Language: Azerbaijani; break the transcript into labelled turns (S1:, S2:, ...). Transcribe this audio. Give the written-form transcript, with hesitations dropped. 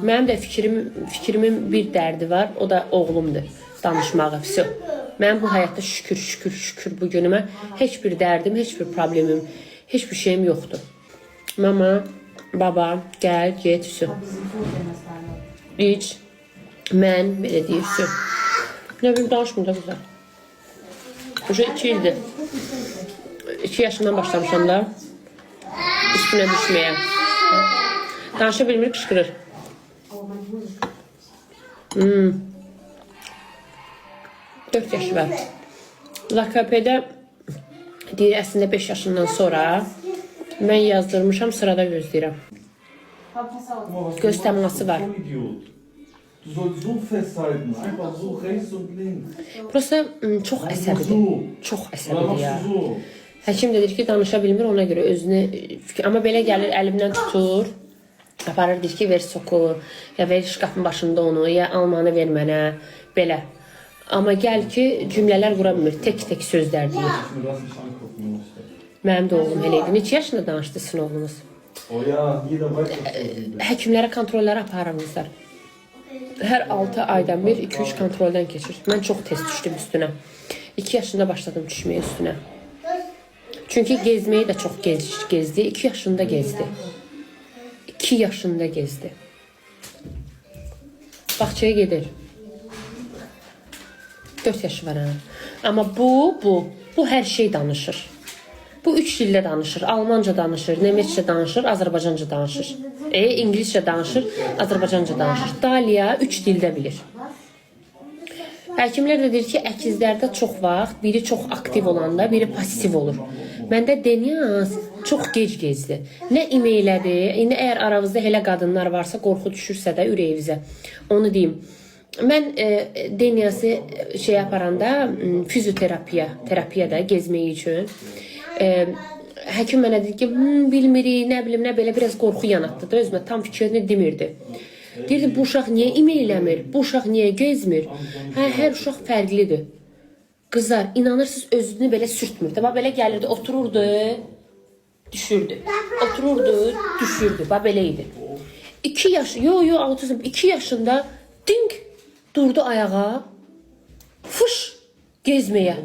S1: Mənim də fikrimin bir dərdi var. O da oğlumdur. Danışmağı. Mənim bu həyatda şükür bu günümə heç bir dərdim, heç bir problemim, heç bir şeyim yoxdur. Mama, baba, gəl, get, iç, mən, belə deyir, nə bilim, danışmır da güzel. Uca 2 ildir. 2 yaşından başlamışam da üstünə düşməyə. Danışa bilmir, qışqırır. Hmm. 4 yaşı var. LKP-də deyir, əslində 5 yaşından sonra mən yazdırmışam, sırada gözləyirəm. Göz təması var.
S2: Du sollst so festhalten, einfach so rechts und links.
S1: Prosta çox əsəbidir. Çox əsəbidir ya. Həkim dedir ki, danışa bilmir, ona görə özünü... Amma belə gəlir, əlimdən tutur, aparır, deyir ki, ver soku, ya ver şkafın başında onu, ya almanı ver mənə, belə. Amma gəl ki, cümlələr qura bilmir, tek sözlər deyir. Mənim də oğlum elə idi. Neçə yaşında danışdı sizin oğlunuz? Həkimlərə kontrolləri aparırmışlar. Hər 6 aydan bir 2-3 kontroldən keçir. Mən çox tez düşdüm üstünə. 2 yaşında başladım düşməyə üstünə. Çünki gezməyi də çox gezdi. 2 yaşında gezdi. 2 yaşında gezdi. Bağçaya gedir. 4 yaşı var ha. Amma bu hər şey danışır. Bu 3 dildə danışır. Almanca danışır, Nemetscə danışır, Azərbaycanca danışır. İngiliscə danışır, Azərbaycanca danışır. Dalia 3 dildə bilir. Həkimlər də deyir ki, əkizlərdə çox vaxt biri çox aktiv olanda, biri pasiv olur. Məndə Denyaz çox gec gezdi. Nə imeylədi, indi əgər aranızda elə qadınlar varsa, qorxu düşürsə də ürəyinizə, onu deyim. Mən Denyazı şey aparanda, fizioterapiyada gezməyi üçün, həkim mənə dedi ki, bilmirik, nə bilim, nə belə biraz qorxu yanatdı da özümə, tam fikrini demirdi. Deyirdi, bu uşaq niyə imeyləmir, bu uşaq niyə gezmir? Hər uşaq fərqlidir. Qızlar, inanırsınız, özünü belə sürtmür. Belə gəlirdi, otururdu, düşürdü. Otururdu, düşürdü. Belə idi. 2 yaş, autizm, 2 yaşında ding, durdu ayağa, fış, gezməyə.